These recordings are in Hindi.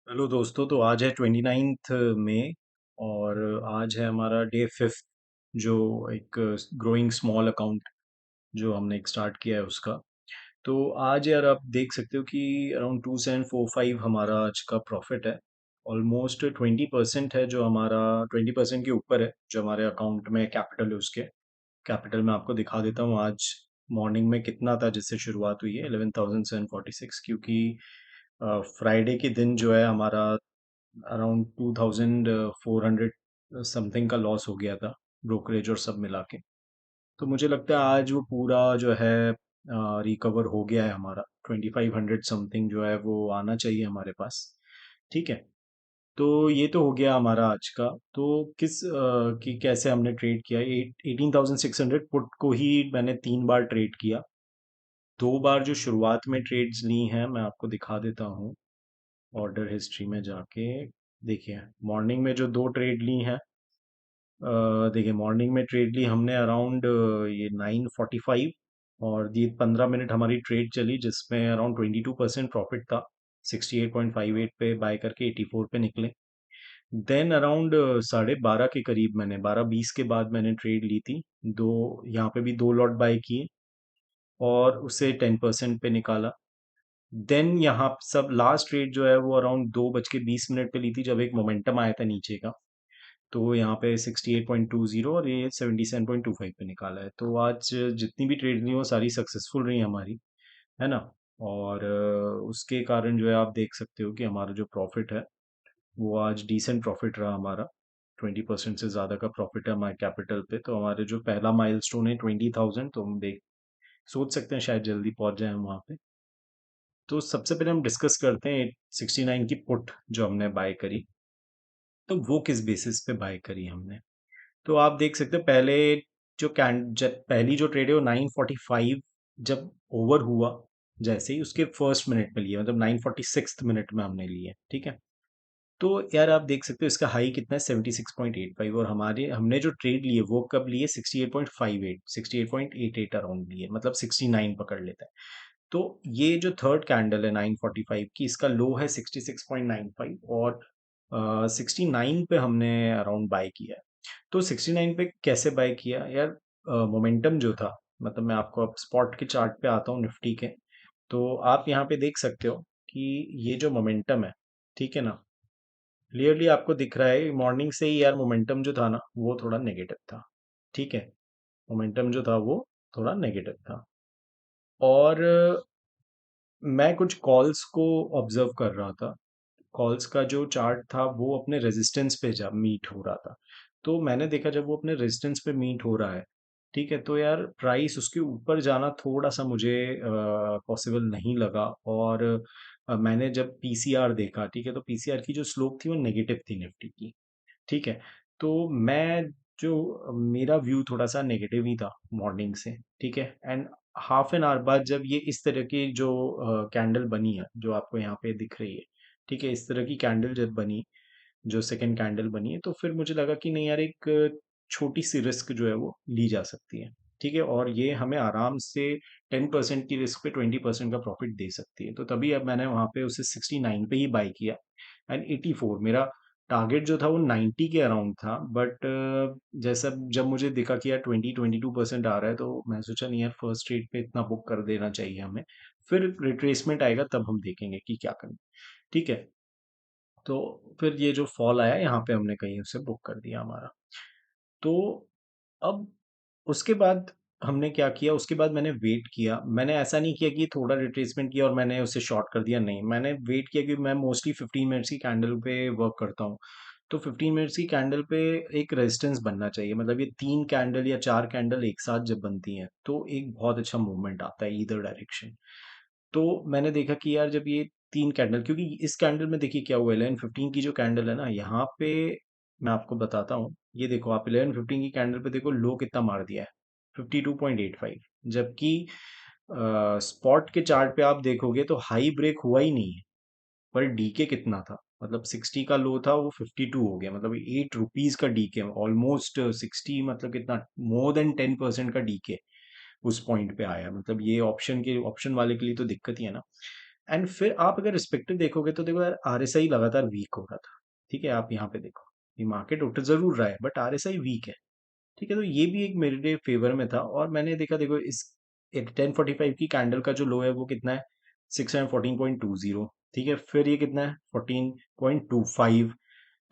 हेलो दोस्तों। तो आज है 29th मई और आज है हमारा डे 5th जो एक ग्रोइंग स्मॉल अकाउंट जो हमने एक स्टार्ट किया है उसका। तो आज यार आप देख सकते हो कि अराउंड 2745 हमारा आज का प्रॉफिट है। ऑलमोस्ट 20% है जो हमारा 20% के ऊपर है जो हमारे अकाउंट में कैपिटल है। उसके कैपिटल मैं आपको दिखा देता हूँ आज मॉर्निंग में कितना था जिससे शुरुआत हुई है 11,746, क्योंकि फ्राइडे के दिन जो है हमारा अराउंड 2,400 समथिंग का लॉस हो गया था, ब्रोकरेज और सब मिला के। तो मुझे लगता है आज वो पूरा जो है रिकवर हो गया है हमारा। 2,500 समथिंग जो है वो आना चाहिए हमारे पास। ठीक है। तो ये तो हो गया हमारा आज का। तो किस कि कैसे हमने ट्रेड किया, 18,600 पुट को ही मैंने 3 बार ट्रेड किया। 2 बार जो शुरुआत में ट्रेड्स ली हैं मैं आपको दिखा देता हूँ। ऑर्डर हिस्ट्री में जाके देखिए, मॉर्निंग में जो 2 ट्रेड ली हैं। देखिए, मॉर्निंग में ट्रेड ली हमने अराउंड ये 9:45, और ये 15 मिनट हमारी ट्रेड चली जिसमें अराउंड 22% प्रॉफिट था। 68.58 पे बाय करके 84 पे निकले। देन अराउंड 12:30 के करीब मैंने 12:20 के बाद मैंने ट्रेड ली थी। दो यहाँ पे भी 2 लॉट बाय किए और उसे 10% पे निकाला। देन यहाँ सब लास्ट ट्रेड जो है वो अराउंड 2:20 पे ली थी जब एक मोमेंटम आया था नीचे का। तो यहाँ पे 68.20 और ये 77.25 पे निकाला है। तो आज जितनी भी ट्रेड ली वो सारी सक्सेसफुल रही हमारी, है ना। और उसके कारण जो है आप देख सकते हो कि हमारा जो प्रॉफिट है वो आज डिसेंट प्रॉफिट रहा हमारा। 20% से ज़्यादा का प्रॉफिट है हमारे कैपिटल पे। तो हमारे जो पहला माइलस्टोन है 20,000, तो हम देख सोच सकते हैं शायद जल्दी पहुंच जाए हम वहाँ पे। तो सबसे पहले हम डिस्कस करते हैं 69 की पुट जो हमने बाय करी। तो वो किस बेसिस पे बाय करी हमने। तो आप देख सकते हो पहले जो कैंड जब पहली जो ट्रेड है वो 9:45 जब ओवर हुआ, जैसे ही उसके फर्स्ट मिनट में लिया, मतलब 9:46 में हमने लिए। ठीक है। तो यार आप देख सकते हो इसका हाई कितना है, 76.85, और हमारे हमने जो ट्रेड लिए वो कब लिए, 68.58, 68.88 अराउंड लिए, मतलब 69 पकड़ लेता है। तो ये जो थर्ड कैंडल है 9:45 की, इसका लो है 66.95, और 69 पे हमने अराउंड बाय किया है। तो 69 पे कैसे बाय किया यार, मोमेंटम जो था, मतलब मैं आपको अब स्पॉट के चार्ट पे आता हूँ निफ्टी के। तो आप यहाँ पे देख सकते हो कि ये जो मोमेंटम है, ठीक है ना, क्लियरली आपको दिख रहा है मॉर्निंग से ही यार मोमेंटम जो था ना वो थोड़ा नेगेटिव था। ठीक है। मोमेंटम जो था वो थोड़ा नेगेटिव था। और मैं कुछ कॉल्स को ऑब्जर्व कर रहा था। कॉल्स का जो चार्ट था वो अपने रेजिस्टेंस पे जब मीट हो रहा था, तो मैंने देखा जब वो अपने रेजिस्टेंस पे मीट हो रहा है, ठीक है, तो यार प्राइस उसके ऊपर जाना थोड़ा सा मुझे पॉसिबल नहीं लगा। और मैंने जब पीसीआर देखा, ठीक है, तो पीसीआर की जो स्लोप थी वो नेगेटिव थी निफ्टी की। ठीक है। तो मैं जो मेरा व्यू थोड़ा सा नेगेटिव ही था मॉर्निंग से। ठीक है। एंड हाफ एन आवर बाद जब ये इस तरह की जो कैंडल बनी है जो आपको यहाँ पे दिख रही है, ठीक है, इस तरह की कैंडल जब बनी, जो सेकंड कैंडल बनी है, तो फिर मुझे लगा कि नहीं यार, एक छोटी सी रिस्क जो है वो ली जा सकती है। ठीक है। और ये हमें आराम से 10% की रिस्क पे 20% का प्रॉफिट दे सकती है। तो तभी अब मैंने वहां पे उसे 69 पे ही बाई किया। एंड 84 मेरा टारगेट जो था वो 90 के अराउंड था, बट जैसा जब मुझे दिखा कि यार 22% आ रहा है, तो मैं सोचा नहीं यार, फर्स्ट ट्रेड पे इतना बुक कर देना चाहिए हमें। फिर रिट्रेसमेंट आएगा तब हम देखेंगे कि क्या करना। ठीक है। तो फिर ये जो फॉल आया यहाँ पे हमने कहीं उसे बुक कर दिया हमारा। तो अब उसके बाद हमने क्या किया, उसके बाद मैंने वेट किया। मैंने ऐसा नहीं किया कि थोड़ा रिट्रेसमेंट किया और मैंने उसे शॉर्ट कर दिया, नहीं, मैंने वेट किया कि मैं मोस्टली 15 मिनट्स की कैंडल पे वर्क करता हूँ। तो 15 मिनट्स की कैंडल पे एक रेजिस्टेंस बनना चाहिए, मतलब ये 3 कैंडल या 4 कैंडल एक साथ जब बनती हैं तो एक बहुत अच्छा मूवमेंट आता है ईदर डायरेक्शन। तो मैंने देखा कि यार जब ये 3 कैंडल, क्योंकि इस कैंडल में देखिए क्या हुआ, 11:15 की जो कैंडल है ना यहाँ पे, मैं आपको बताता हूँ। ये देखो आप 11:15 की कैंडल पे देखो लो कितना मार दिया है, 52.85, जबकि स्पॉट के चार्ट पे आप देखोगे तो हाई ब्रेक हुआ ही नहीं है। पर डीके कितना था, मतलब 60 का लो था वो 52 हो गया, मतलब 8 रुपीज का डीके, ऑलमोस्ट 60, मतलब कितना, मोर देन 10% का डीके उस पॉइंट पे आया। मतलब ये ऑप्शन वाले के लिए तो दिक्कत ही है ना। एंड फिर आप अगर रिस्पेक्टिव देखोगे तो देखो यार आरएसआई लगातार वीक हो रहा था। ठीक है, आप यहाँ पे देखो, ये मार्केट उठ जरूर रहा है बट आरएसआई वीक है। ठीक है, तो ये भी एक मेरे फेवर में था और मैंने देखा, देखो इस 1045 की कैंडल का जो लो है वो कितना है, 614.20। ठीक है, फिर ये कितना है, 14.25।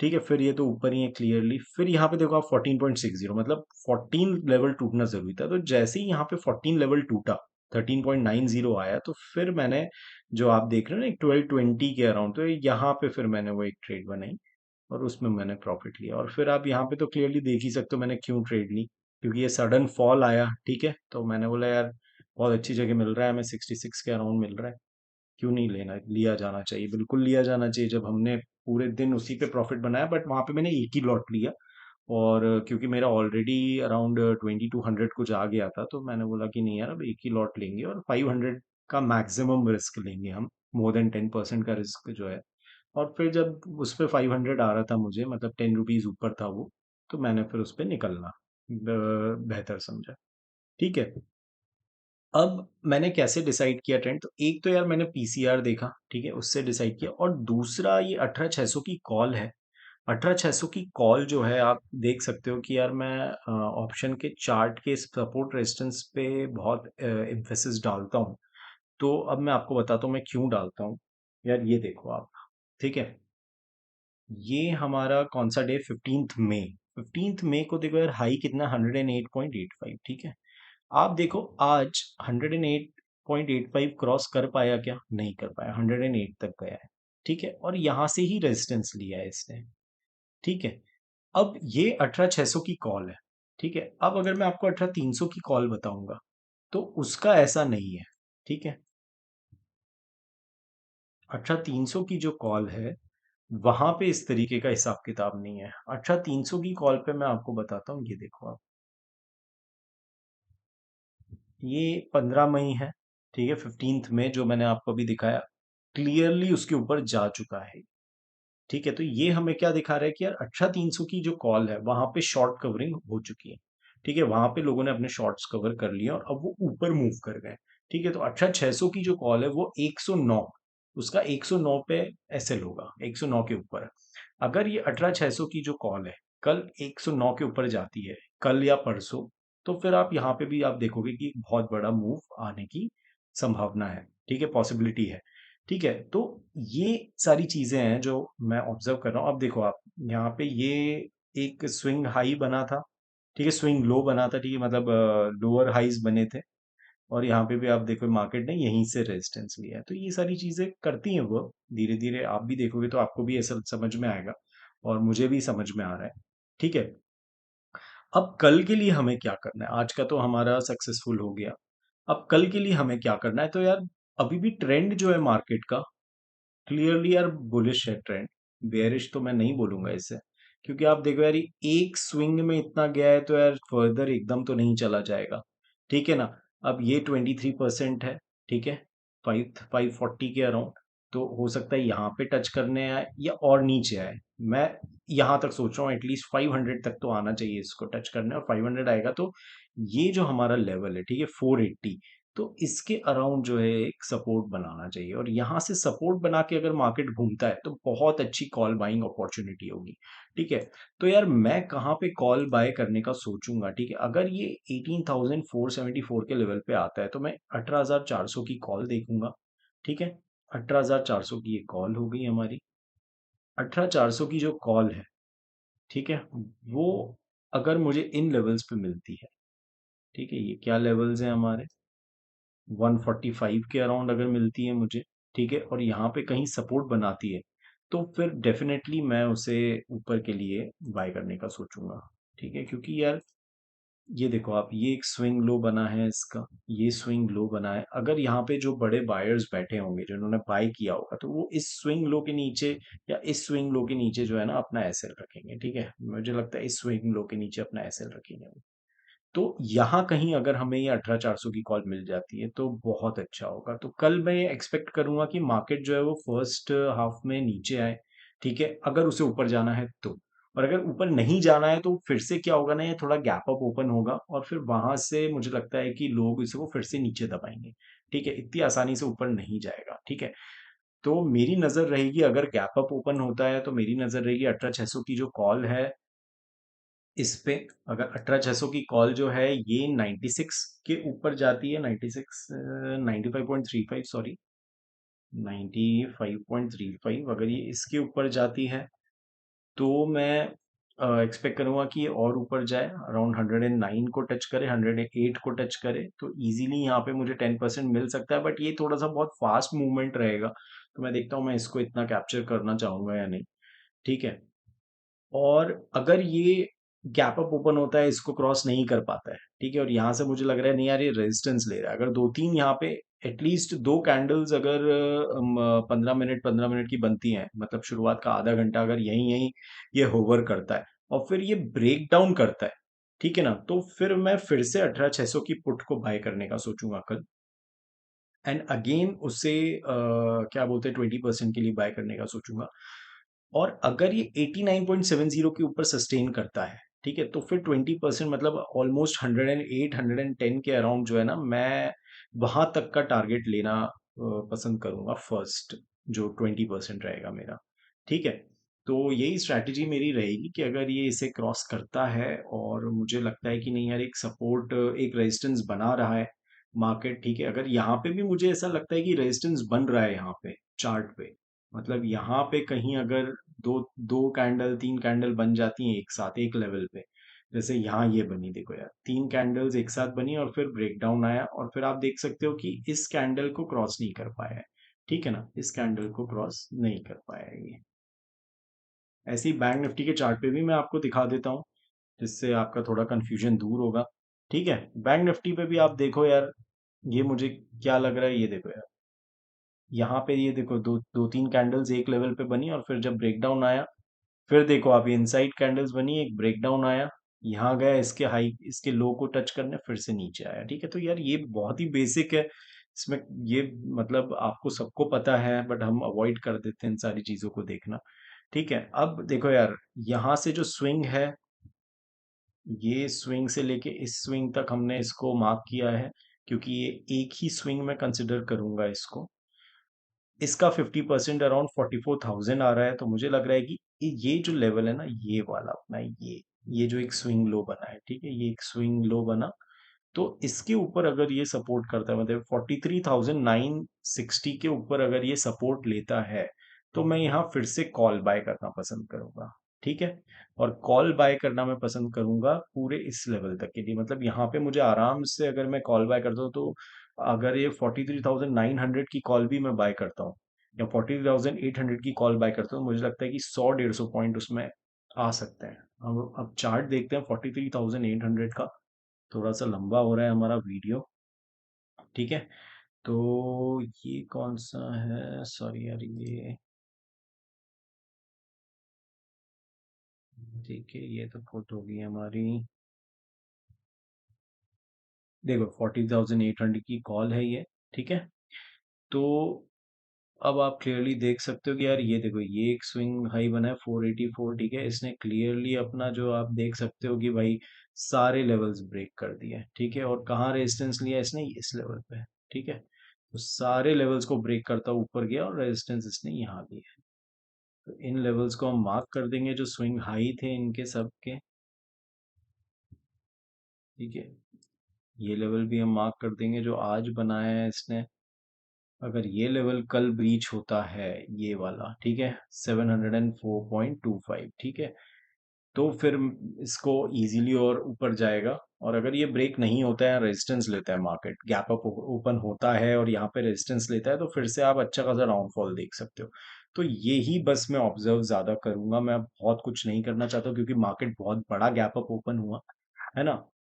ठीक है, फिर ये तो ऊपर ही है क्लियरली। फिर यहाँ पे देखो आप 14.60, मतलब 14 लेवल टूटना जरूरी था। तो जैसे ही यहाँ पे 14 लेवल टूटा, 13.90 आया, तो फिर मैंने, जो आप देख रहे हो ना, एक 1220 के अराउंड, तो यहाँ पे फिर मैंने वो एक ट्रेड बनाई और उसमें मैंने प्रॉफिट लिया। और फिर आप यहाँ पे तो क्लियरली देख ही सकते हो मैंने क्यों ट्रेड ली, क्योंकि ये सडन फॉल आया। ठीक है, तो मैंने बोला यार बहुत अच्छी जगह मिल रहा है, हमें 66 के अराउंड मिल रहा है, क्यों नहीं लेना, लिया जाना चाहिए, बिल्कुल लिया जाना चाहिए। जब हमने पूरे दिन उसी पे प्रॉफिट बनाया, बट वहां पे मैंने एक ही लॉट लिया। और क्योंकि मेरा ऑलरेडी अराउंड 2200 कुछ आ गया था, तो मैंने बोला कि नहीं यार, अब एक ही लॉट लेंगे और 500 का मैक्सिमम रिस्क लेंगे हम, मोर देन 10% का रिस्क जो है। और फिर जब उस पे 500 आ रहा था मुझे, मतलब 10 रुपीज ऊपर था वो, तो मैंने फिर उस पे निकलना बेहतर समझा। ठीक है, अब मैंने कैसे डिसाइड किया ट्रेंड, तो एक तो यार मैंने पीसीआर देखा, ठीक है, उससे डिसाइड किया। और दूसरा ये 18600 की कॉल है। 18600 की कॉल जो है, आप देख सकते हो कि यार मैं ऑप्शन के चार्ट के सपोर्ट रेजिस्टेंस पे बहुत एम्फेसिस डालता हूँ। तो अब मैं आपको बताता हूँ मैं क्यों डालता हूँ। यार ये देखो आप, ठीक है, ये हमारा कौन सा डे, 15 मई। 15 मई को देखो यार, हाई कितना, 108.85। ठीक है, आप देखो आज 108.85 क्रॉस कर पाया क्या, नहीं कर पाया, 108 तक गया है। ठीक है, और यहां से ही रेजिस्टेंस लिया है इसने। ठीक है, अब ये 18600 की कॉल है। ठीक है, अब अगर मैं आपको 18300 की कॉल बताऊंगा, तो उसका ऐसा नहीं है। ठीक है, 18300 की जो कॉल है, वहां पे इस तरीके का हिसाब किताब नहीं है। 18300 की कॉल पे मैं आपको बताता हूँ, ये देखो आप, ये 15 मई है। ठीक है, 15 मई जो मैंने आपको अभी दिखाया, क्लियरली उसके ऊपर जा चुका है। ठीक है, तो ये हमें क्या दिखा रहा है कि यार 18300 की जो कॉल है, वहां पे शॉर्ट कवरिंग हो चुकी है। ठीक है, वहां पे लोगों ने अपने शॉर्ट्स कवर कर लिए और अब वो ऊपर मूव कर गए। ठीक है, तो 18600 की जो कॉल है वो 109, उसका 109 पे एसएल होगा, 109 के ऊपर। अगर ये 18600 की जो कॉल है कल 109 के ऊपर जाती है, कल या परसों, तो फिर आप यहाँ पे भी आप देखोगे कि बहुत बड़ा मूव आने की संभावना है। ठीक है, पॉसिबिलिटी है। ठीक है, तो ये सारी चीजें हैं जो मैं ऑब्जर्व कर रहा हूँ। अब देखो आप, यहाँ पे ये एक स्विंग हाई बना था। ठीक है, स्विंग लो बना था। ठीक है, मतलब लोअर हाईज बने थे। और यहाँ पे भी आप देखो मार्केट ने यहीं से रेजिस्टेंस लिया है। तो ये सारी चीजें करती हैं वो, धीरे धीरे आप भी देखोगे तो आपको भी ऐसा समझ में आएगा, और मुझे भी समझ में आ रहा है। ठीक है, अब कल के लिए हमें क्या करना है, आज का तो हमारा सक्सेसफुल हो गया। अब कल के लिए हमें क्या करना है, तो यार अभी भी ट्रेंड जो है मार्केट का, क्लियरली यार बुलिश है ट्रेंड। बेयरिश तो मैं नहीं बोलूंगा इसे, क्योंकि आप देखो यार, ये एक स्विंग में इतना गया है, तो यार फर्दर एकदम तो नहीं चला जाएगा। ठीक है ना, अब ये 23% है। ठीक है, 540 के अराउंड, तो हो सकता है यहाँ पे टच करने आए या और नीचे आए। मैं यहाँ तक सोच रहा हूँ एटलीस्ट 500 तक तो आना चाहिए इसको टच करने, और 500 आएगा तो ये जो हमारा लेवल है, ठीक है, 480, तो इसके अराउंड जो है एक सपोर्ट बनाना चाहिए। और यहाँ से सपोर्ट बना के अगर मार्केट घूमता है, तो बहुत अच्छी कॉल बाइंग अपॉर्चुनिटी होगी। ठीक है, तो यार मैं कहाँ पे कॉल बाय करने का सोचूंगा। ठीक है, अगर ये 18,474 के लेवल पे आता है, तो मैं 18,400 की कॉल देखूंगा। ठीक है, 18,400 की ये कॉल हो गई हमारी। 18,400 की जो कॉल है, ठीक है, वो अगर मुझे इन लेवल्स पे मिलती है, ठीक है, ये क्या लेवल्स हैं हमारे, 145 के अराउंड अगर मिलती है मुझे, ठीक है, और यहाँ पे कहीं सपोर्ट बनाती है, तो फिर डेफिनेटली मैं उसे ऊपर के लिए बाय करने का सोचूंगा। ठीक है, क्योंकि यार ये देखो आप, ये एक स्विंग लो बना है इसका, ये स्विंग लो बना है। अगर यहाँ पे जो बड़े बायर्स बैठे होंगे जिन्होंने बाय किया होगा, तो वो इस स्विंग लो के नीचे या इस स्विंग लो के नीचे जो है ना अपना एसएल रखेंगे। ठीक है, मुझे लगता है इस स्विंग लो के नीचे अपना एसएल रखेंगे। तो यहाँ कहीं अगर हमें ये 18,400 की कॉल मिल जाती है, तो बहुत अच्छा होगा। तो कल मैं एक्सपेक्ट करूंगा कि मार्केट जो है वो फर्स्ट हाफ में नीचे आए। ठीक है, अगर उसे ऊपर जाना है तो, और अगर ऊपर नहीं जाना है तो फिर से क्या होगा ना, ये थोड़ा गैप अप ओपन होगा और फिर वहां से मुझे लगता है कि लोग इसको फिर से नीचे दबाएंगे। ठीक है, इतनी आसानी से ऊपर नहीं जाएगा। ठीक है, तो मेरी नजर रहेगी, अगर गैप अप ओपन होता है तो मेरी नजर रहेगी 18,600 की जो कॉल है इस पे। अगर 18,600 की कॉल जो है ये 96 के ऊपर जाती है, 96 95.35, सॉरी 95.35, अगर ये इसके ऊपर जाती है तो मैं एक्सपेक्ट करूंगा कि ये और ऊपर जाए, अराउंड 109 को टच करे, 108 को टच करे, तो इजीली यहाँ पे मुझे 10% मिल सकता है। बट ये थोड़ा सा बहुत फास्ट मूवमेंट रहेगा, तो मैं देखता हूँ मैं इसको इतना कैप्चर करना चाहूंगा या नहीं। ठीक है, और अगर ये गैप अप ओपन होता है, इसको क्रॉस नहीं कर पाता है, ठीक है, और यहाँ से मुझे लग रहा है नहीं यार ये रेजिस्टेंस ले रहा है, अगर दो तीन यहाँ पे एटलीस्ट दो कैंडल्स अगर 15 मिनट की बनती हैं, मतलब शुरुआत का आधा घंटा अगर यहीं यहीं ये होवर करता है और फिर ये ब्रेक डाउन करता है, ठीक है ना, तो फिर मैं फिर से 18,600 की पुट को बाय करने का सोचूंगा कल, एंड अगेन उसे क्या बोलते हैं 20% के लिए बाय करने का सोचूंगा। और अगर ये 89.70 के ऊपर सस्टेन करता है, ठीक है, तो फिर 20% मतलब ऑलमोस्ट 108 110 के अराउंड जो है ना, मैं वहां तक का टारगेट लेना पसंद करूंगा फर्स्ट, जो 20% रहेगा मेरा। ठीक है, तो यही स्ट्रैटेजी मेरी रहेगी कि अगर ये इसे क्रॉस करता है और मुझे लगता है कि नहीं यार एक सपोर्ट एक रेजिस्टेंस बना रहा है मार्केट, ठीक है, अगर यहाँ पे भी मुझे ऐसा लगता है कि रेजिस्टेंस बन रहा है यहाँ पे चार्ट पे, मतलब यहाँ पे कहीं अगर दो दो कैंडल तीन कैंडल बन जाती हैं एक साथ एक लेवल पे, जैसे यहाँ ये बनी, देखो यार तीन कैंडल्स एक साथ बनी और फिर ब्रेकडाउन आया और फिर आप देख सकते हो कि इस कैंडल को क्रॉस नहीं कर पाया है। ठीक है ना, इस कैंडल को क्रॉस नहीं कर पाया है ये। ऐसे ही बैंक निफ्टी के चार्ट पे भी मैं आपको दिखा देता हूँ, जिससे आपका थोड़ा कंफ्यूजन दूर होगा। ठीक है, बैंक निफ्टी पे भी आप देखो यार, ये मुझे क्या लग रहा है, ये देखो यार, यहाँ पे ये देखो दो दो तीन कैंडल्स एक लेवल पे बनी और फिर जब ब्रेकडाउन आया, फिर देखो आप ये इनसाइड कैंडल्स बनी, एक ब्रेकडाउन आया, यहाँ गया इसके हाई इसके लो को टच करने, फिर से नीचे आया। ठीक है, तो यार ये बहुत ही बेसिक है, इसमें ये मतलब आपको सबको पता है, बट हम अवॉइड कर देते हैं इन सारी चीजों को देखना। ठीक है, अब देखो यार, यहाँ से जो स्विंग है, ये स्विंग से लेके इस स्विंग तक हमने इसको मार्क किया है, क्योंकि ये एक ही स्विंग में कंसिडर करूंगा इसको। इसका 50% अराउंड 44,000 आ रहा है, तो मुझे लग रहा है कि ये जो लेवल है ना, ये वाला अपना, ये जो एक स्विंग लो बना है, ठीक है, ये एक स्विंग लो बना, तो इसके ऊपर अगर ये सपोर्ट करता है, मतलब 43,960 के ऊपर अगर ये सपोर्ट लेता है, तो मैं यहाँ फिर से कॉल बाय करना पसंद करूंगा। ठीक है, और कॉल बाय करना मैं पसंद करूंगा पूरे इस लेवल तक के लिए, मतलब यहाँ पे मुझे आराम से अगर मैं कॉल बाय करता हूँ तो अगर ये 43,900 की कॉल भी मैं बाय करता हूँ या 43,800 की कॉल बाय करता हूँ, मुझे लगता है कि 100 150 पॉइंट उसमें आ सकते हैं। अब चार्ट देखते हैं 43,800 का, थोड़ा सा लंबा हो रहा है हमारा वीडियो। ठीक है, तो ये कौन सा है, सॉरी यार ये, ठीक है ये तो फुट होगी हमारी, देखो 43,800 की कॉल है ये। ठीक है, तो अब आप क्लियरली देख सकते हो कि यार ये देखो, ये एक स्विंग हाई बना है 484, ठीक है, इसने क्लियरली अपना जो आप देख सकते हो कि भाई सारे लेवल्स ब्रेक कर दिए। ठीक है, और कहाँ रेजिस्टेंस लिया इसने, इस लेवल पे। ठीक है, तो सारे लेवल्स को ब्रेक करता हुआ ऊपर गया और रेजिस्टेंस इसने यहाँ लिया। तो इन लेवल्स को हम मार्क कर देंगे जो स्विंग हाई थे इनके सब के। ठीक है, ये लेवल भी हम मार्क कर देंगे जो आज बनाया है इसने। अगर ये लेवल कल ब्रीच होता है, ये वाला, ठीक है, 704.25, ठीक है, तो फिर इसको इजीली और ऊपर जाएगा। और अगर ये ब्रेक नहीं होता है, रेजिस्टेंस लेता है मार्केट, गैप अप ओपन होता है और यहाँ पे रेजिस्टेंस लेता है, तो फिर से आप अच्छा खासा डाउनफॉल देख सकते हो। तो यही बस मैं ऑब्जर्व ज्यादा करूंगा, मैं बहुत कुछ नहीं करना चाहता क्योंकि मार्केट बहुत बड़ा गैप अप ओपन हुआ है ना।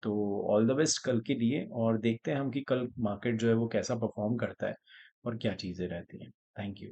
तो ऑल द बेस्ट कल के लिए, और देखते हैं हम कि कल मार्केट जो है वो कैसा परफॉर्म करता है और क्या चीजें रहती हैं। Thank you.